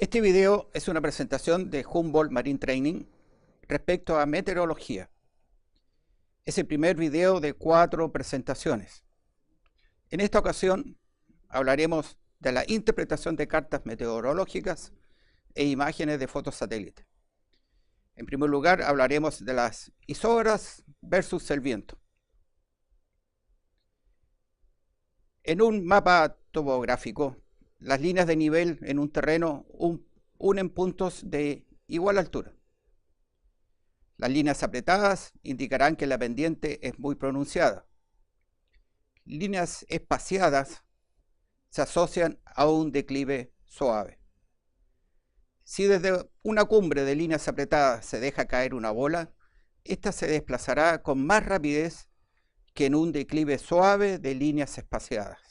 Este video es una presentación de Humboldt Marine Training respecto a meteorología. Es el primer video de 4 presentaciones. En esta ocasión hablaremos de la interpretación de cartas meteorológicas e imágenes de fotosatélite. En primer lugar hablaremos de las isóbaras versus el viento. En un mapa topográfico, las líneas de nivel en un terreno unen puntos de igual altura. Las líneas apretadas indicarán que la pendiente es muy pronunciada. Líneas espaciadas se asocian a un declive suave. Si desde una cumbre de líneas apretadas se deja caer una bola, esta se desplazará con más rapidez que en un declive suave de líneas espaciadas.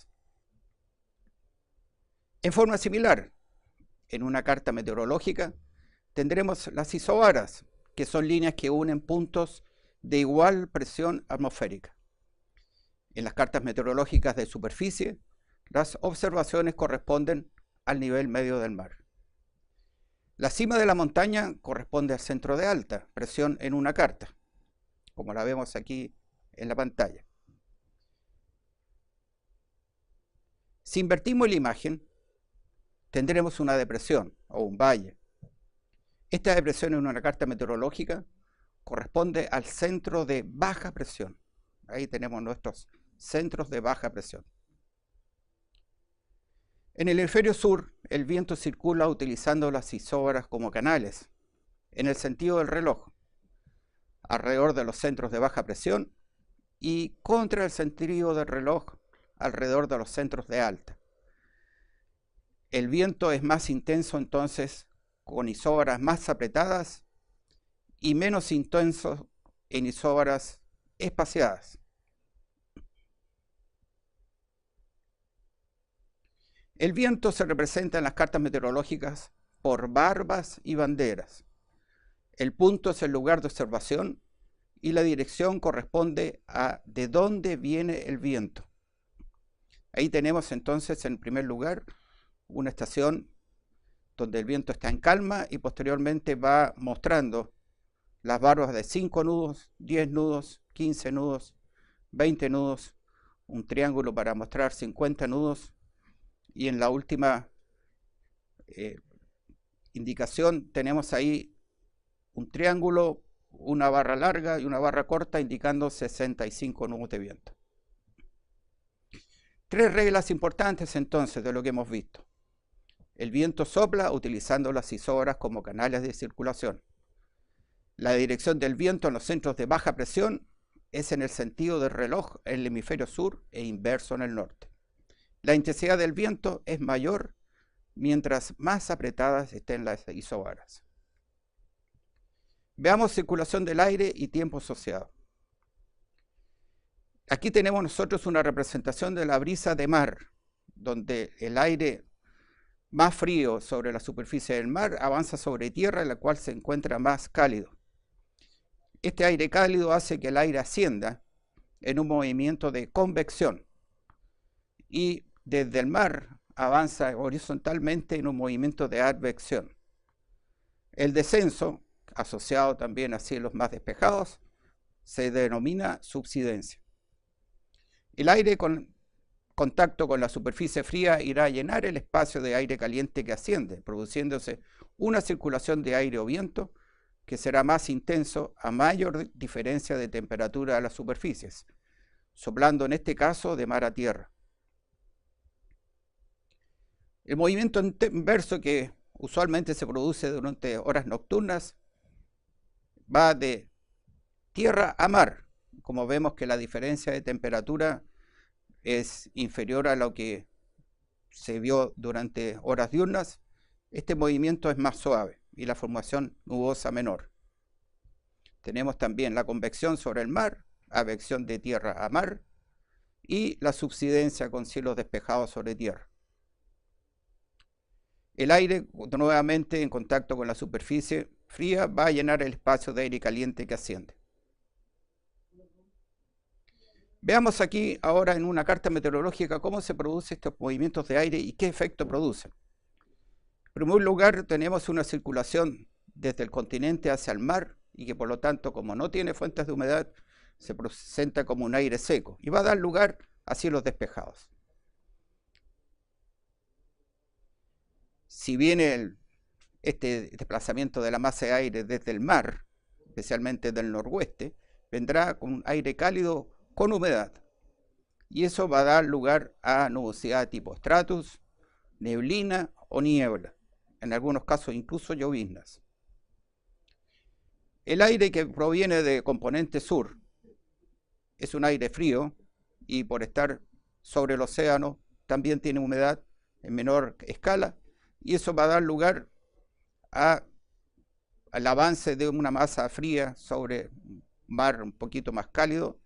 En forma similar, en una carta meteorológica tendremos las isobaras, que son líneas que unen puntos de igual presión atmosférica. En las cartas meteorológicas de superficie, las observaciones corresponden al nivel medio del mar. La cima de la montaña corresponde al centro de alta presión en una carta, como la vemos aquí en la pantalla. Si invertimos la imagen, tendremos una depresión o un valle. Esta depresión en una carta meteorológica corresponde al centro de baja presión. Ahí tenemos nuestros centros de baja presión. En el hemisferio sur, el viento circula utilizando las isóbaras como canales, en el sentido del reloj, alrededor de los centros de baja presión y contra el sentido del reloj, alrededor de los centros de alta. El viento es más intenso entonces con isóbaras más apretadas y menos intenso en isóbaras espaciadas. El viento se representa en las cartas meteorológicas por barbas y banderas. El punto es el lugar de observación y la dirección corresponde a de dónde viene el viento. Ahí tenemos entonces en primer lugar una estación donde el viento está en calma y posteriormente va mostrando las barbas de 5 nudos, 10 nudos, 15 nudos, 20 nudos, un triángulo para mostrar 50 nudos y en la última indicación tenemos ahí un triángulo, una barra larga y una barra corta indicando 65 nudos de viento. 3 reglas importantes entonces de lo que hemos visto. El viento sopla utilizando las isobaras como canales de circulación. La dirección del viento en los centros de baja presión es en el sentido del reloj en el hemisferio sur e inverso en el norte. La intensidad del viento es mayor mientras más apretadas estén las isobaras. Veamos circulación del aire y tiempo asociado. Aquí tenemos nosotros una representación de la brisa de mar, donde el aire más frío sobre la superficie del mar avanza sobre tierra, en la cual se encuentra más cálido. Este aire cálido hace que el aire ascienda en un movimiento de convección y desde el mar avanza horizontalmente en un movimiento de advección. El descenso, asociado también a cielos más despejados, se denomina subsidencia. El aire con contacto con la superficie fría irá a llenar el espacio de aire caliente que asciende, produciéndose una circulación de aire o viento que será más intenso a mayor diferencia de temperatura a las superficies, soplando en este caso de mar a tierra. El movimiento inverso que usualmente se produce durante horas nocturnas va de tierra a mar, como vemos que la diferencia de temperatura es inferior a lo que se vio durante horas diurnas. Este movimiento es más suave y la formación nubosa menor. Tenemos también la convección sobre el mar, advección de tierra a mar y la subsidencia con cielos despejados sobre tierra. El aire, nuevamente en contacto con la superficie fría, va a llenar el espacio de aire caliente que asciende. Veamos aquí ahora en una carta meteorológica cómo se producen estos movimientos de aire y qué efecto producen. En primer lugar, tenemos una circulación desde el continente hacia el mar y que por lo tanto, como no tiene fuentes de humedad, se presenta como un aire seco y va a dar lugar a cielos despejados. Si viene este desplazamiento de la masa de aire desde el mar, especialmente del noroeste, vendrá con un aire cálido con humedad. Y eso va a dar lugar a nubosidad tipo stratus, neblina o niebla, en algunos casos incluso lloviznas. El aire que proviene de componente sur es un aire frío y por estar sobre el océano también tiene humedad en menor escala y eso va a dar lugar al avance de una masa fría sobre mar un poquito más cálido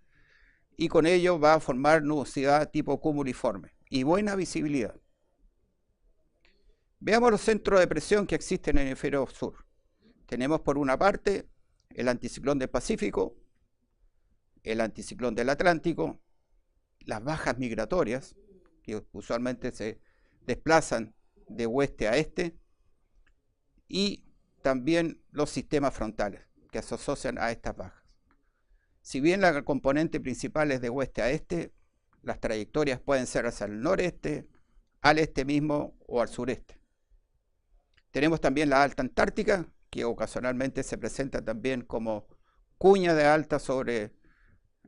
y con ello va a formar nubosidad tipo cumuliforme y buena visibilidad. Veamos los centros de presión que existen en el hemisferio sur. Tenemos por una parte el anticiclón del Pacífico, el anticiclón del Atlántico, las bajas migratorias, que usualmente se desplazan de oeste a este, y también los sistemas frontales que se asocian a estas bajas. Si bien la componente principal es de oeste a este, las trayectorias pueden ser hacia el noreste, al este mismo o al sureste. Tenemos también la alta Antártica, que ocasionalmente se presenta también como cuña de alta sobre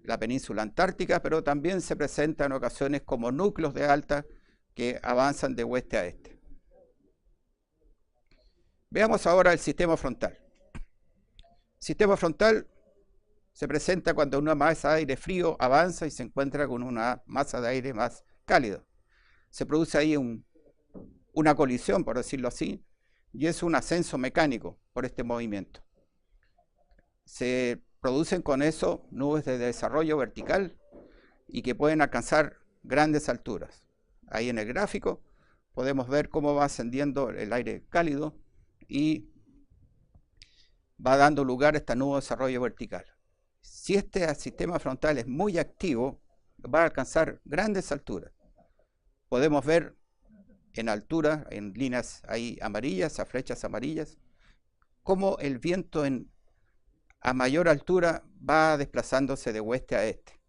la península antártica, pero también se presenta en ocasiones como núcleos de alta que avanzan de oeste a este. Veamos ahora el sistema frontal. El sistema frontal se presenta cuando una masa de aire frío avanza y se encuentra con una masa de aire más cálida. Se produce ahí una colisión, por decirlo así, y es un ascenso mecánico por este movimiento. Se producen con eso nubes de desarrollo vertical y que pueden alcanzar grandes alturas. Ahí en el gráfico podemos ver cómo va ascendiendo el aire cálido y va dando lugar a esta nube de desarrollo vertical. Si este sistema frontal es muy activo, va a alcanzar grandes alturas. Podemos ver en altura, en líneas ahí amarillas, a flechas amarillas, cómo el viento a mayor altura va desplazándose de oeste a este,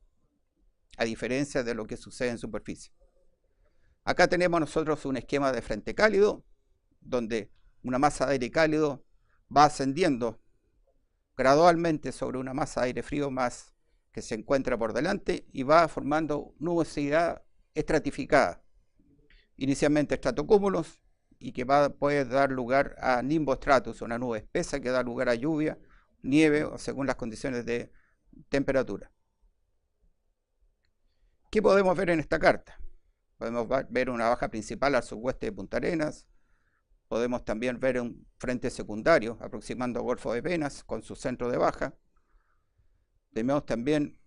a diferencia de lo que sucede en superficie. Acá tenemos nosotros un esquema de frente cálido, donde una masa de aire cálido va ascendiendo gradualmente sobre una masa de aire frío más que se encuentra por delante y va formando nubosidad estratificada. Inicialmente estratocúmulos y que puede dar lugar a nimbostratus, una nube espesa que da lugar a lluvia, nieve o según las condiciones de temperatura. ¿Qué podemos ver en esta carta? Podemos ver una baja principal al suroeste de Punta Arenas. Podemos también ver un frente secundario aproximando al Golfo de Penas con su centro de baja. Tenemos también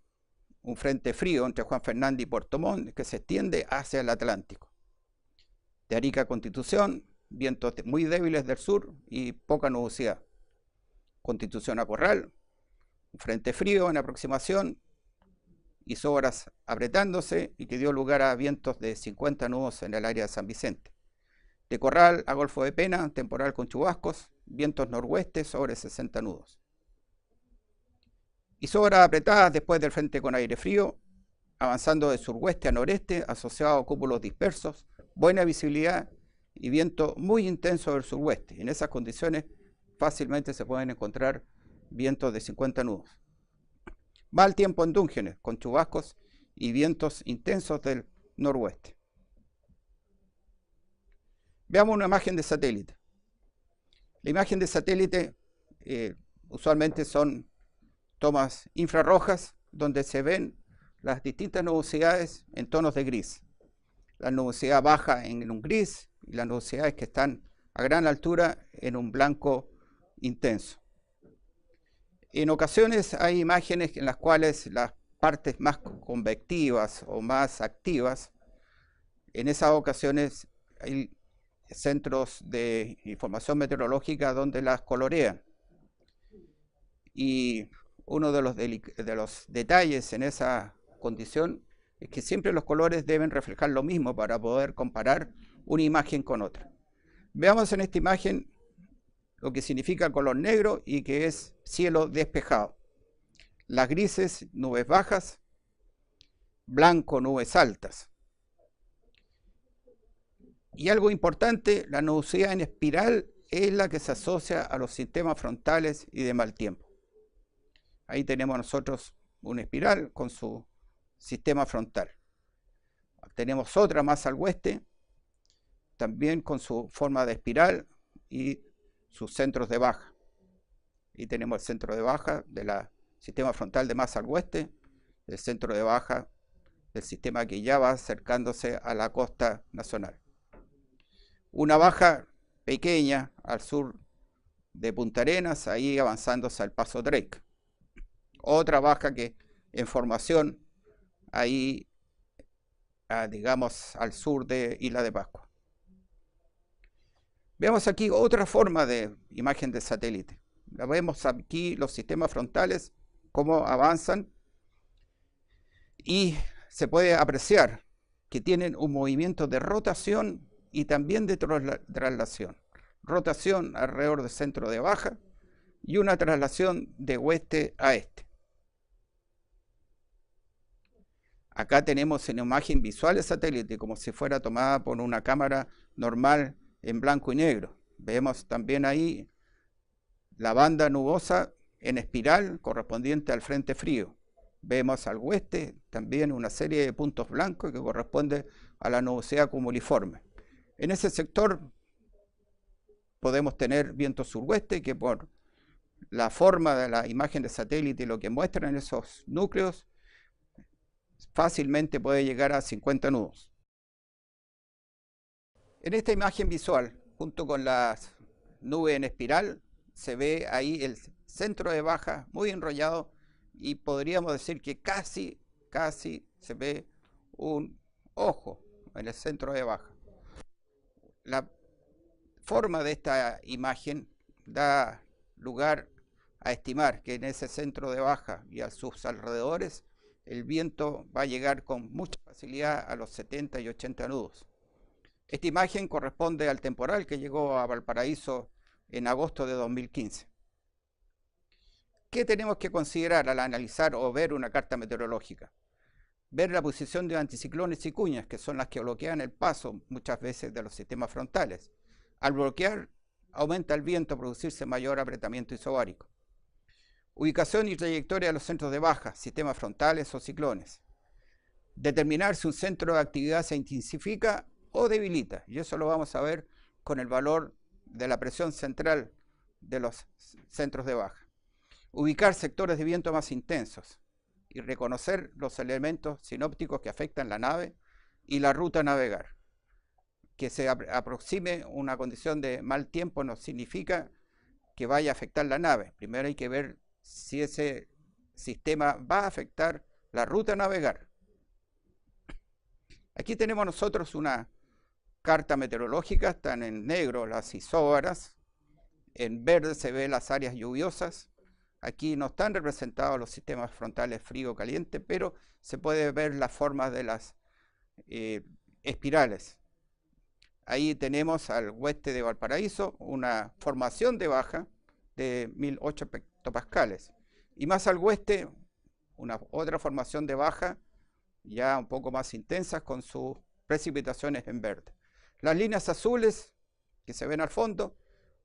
un frente frío entre Juan Fernández y Puerto Montt que se extiende hacia el Atlántico. De Arica a Constitución, vientos muy débiles del sur y poca nubosidad. Constitución a Corral, un frente frío en aproximación, hizo horas apretándose y que dio lugar a vientos de 50 nudos en el área de San Vicente. De Corral a Golfo de Pena, temporal con chubascos, vientos noroeste sobre 60 nudos. Hizo horas apretadas después del frente con aire frío, avanzando de suroeste a noreste, asociado a cúmulos dispersos, buena visibilidad y viento muy intenso del suroeste. En esas condiciones fácilmente se pueden encontrar vientos de 50 nudos. Mal tiempo en Dungeones, con chubascos y vientos intensos del noroeste. Veamos una imagen de satélite. La imagen de satélite usualmente son tomas infrarrojas donde se ven las distintas nubosidades en tonos de gris. La nubosidad baja en un gris y las nubosidades que están a gran altura en un blanco intenso. En ocasiones hay imágenes en las cuales las partes más convectivas o más activas, en esas ocasiones hay centros de información meteorológica donde las colorean. Y uno de los detalles en esa condición es que siempre los colores deben reflejar lo mismo para poder comparar una imagen con otra. Veamos en esta imagen lo que significa color negro y que es cielo despejado. Las grises, nubes bajas, blanco, nubes altas. Y algo importante, la nubosidad en espiral es la que se asocia a los sistemas frontales y de mal tiempo. Ahí tenemos nosotros una espiral con su sistema frontal. Tenemos otra más al oeste, también con su forma de espiral y sus centros de baja. Y tenemos el centro de baja del sistema frontal de más al oeste, el centro de baja del sistema que ya va acercándose a la costa nacional. Una baja pequeña al sur de Punta Arenas, ahí avanzándose al Paso Drake. Otra baja que en formación ahí, digamos, al sur de Isla de Pascua. Veamos aquí otra forma de imagen de satélite. La vemos aquí los sistemas frontales, cómo avanzan, y se puede apreciar que tienen un movimiento de rotación y también de traslación. Rotación alrededor del centro de baja y una traslación de oeste a este. Acá tenemos una imagen visual de satélite, como si fuera tomada por una cámara normal en blanco y negro. Vemos también ahí la banda nubosa en espiral correspondiente al frente frío. Vemos al oeste también una serie de puntos blancos que corresponde a la nubosidad cumuliforme. En ese sector podemos tener viento suroeste que por la forma de la imagen de satélite y lo que muestran esos núcleos fácilmente puede llegar a 50 nudos. En esta imagen visual, junto con las nubes en espiral, se ve ahí el centro de baja muy enrollado y podríamos decir que casi se ve un ojo en el centro de baja. La forma de esta imagen da lugar a estimar que en ese centro de baja y a sus alrededores el viento va a llegar con mucha facilidad a los 70 y 80 nudos. Esta imagen corresponde al temporal que llegó a Valparaíso en agosto de 2015. ¿Qué tenemos que considerar al analizar o ver una carta meteorológica? Ver la posición de anticiclones y cuñas, que son las que bloquean el paso muchas veces de los sistemas frontales. Al bloquear, aumenta el viento a producirse mayor apretamiento isobárico. Ubicación y trayectoria de los centros de baja, sistemas frontales o ciclones. Determinar si un centro de actividad se intensifica o debilita, y eso lo vamos a ver con el valor de la presión central de los centros de baja. Ubicar sectores de viento más intensos y reconocer los elementos sinópticos que afectan la nave y la ruta a navegar. Que se aproxime una condición de mal tiempo no significa que vaya a afectar la nave. Primero hay que ver si ese sistema va a afectar la ruta a navegar. Aquí tenemos nosotros una carta meteorológica, están en negro las isóbaras, en verde se ven las áreas lluviosas. Aquí no están representados los sistemas frontales frío-caliente, pero se puede ver las formas de las espirales. Ahí tenemos al oeste de Valparaíso una formación de baja de 1008 hectopascales. Y más al oeste, otra formación de baja, ya un poco más intensas con sus precipitaciones en verde. Las líneas azules que se ven al fondo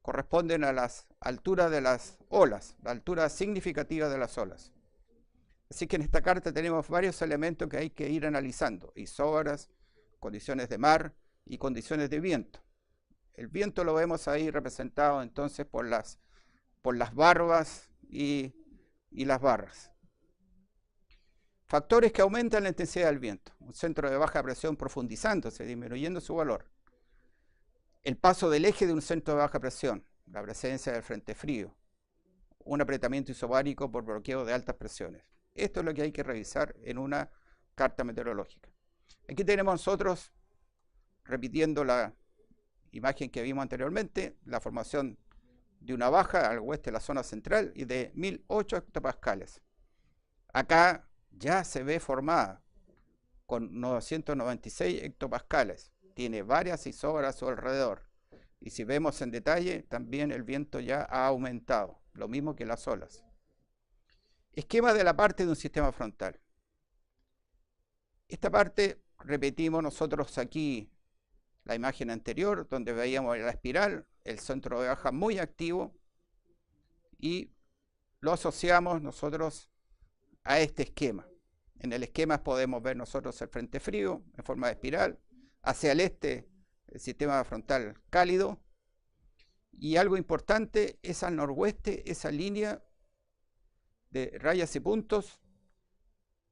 corresponden a las alturas de las olas, la altura significativa de las olas. Así que en esta carta tenemos varios elementos que hay que ir analizando: isóbaras, condiciones de mar y condiciones de viento. El viento lo vemos ahí representado entonces por las barbas y las barras. Factores que aumentan la intensidad del viento: un centro de baja presión profundizándose, disminuyendo su valor. El paso del eje de un centro de baja presión, la presencia del frente frío, un apretamiento isobárico por bloqueo de altas presiones. Esto es lo que hay que revisar en una carta meteorológica. Aquí tenemos nosotros, repitiendo la imagen que vimos anteriormente, la formación de una baja al oeste de la zona central y de 1008 hectopascales. Acá ya se ve formada con 996 hectopascales. Tiene varias isóbaras a su alrededor. Y si vemos en detalle, también el viento ya ha aumentado, lo mismo que las olas. Esquema de la parte de un sistema frontal. Esta parte, repetimos nosotros aquí la imagen anterior, donde veíamos la espiral, el centro de baja muy activo, y lo asociamos nosotros a este esquema. En el esquema podemos ver nosotros el frente frío en forma de espiral, hacia el este el sistema frontal cálido, y algo importante es al noroeste esa línea de rayas y puntos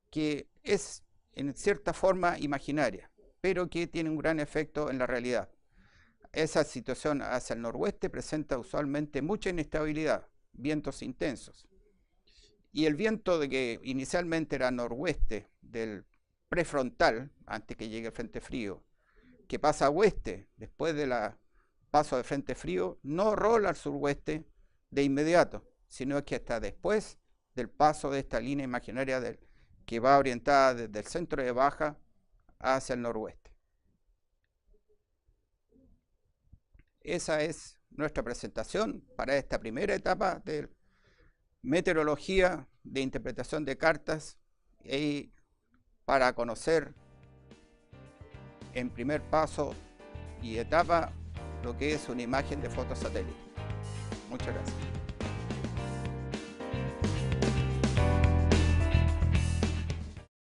que es en cierta forma imaginaria, pero que tiene un gran efecto en la realidad. Esa situación hacia el noroeste presenta usualmente mucha inestabilidad, vientos intensos. Y el viento de que inicialmente era noroeste del prefrontal, antes que llegue el frente frío, que pasa a oeste después del paso del frente frío, no rola al suroeste de inmediato, sino que hasta después del paso de esta línea imaginaria que va orientada desde el centro de baja hacia el noroeste. Esa es nuestra presentación para esta primera etapa de meteorología de interpretación de cartas y para conocer en primer paso y etapa lo que es una imagen de fotosatélite. Muchas gracias.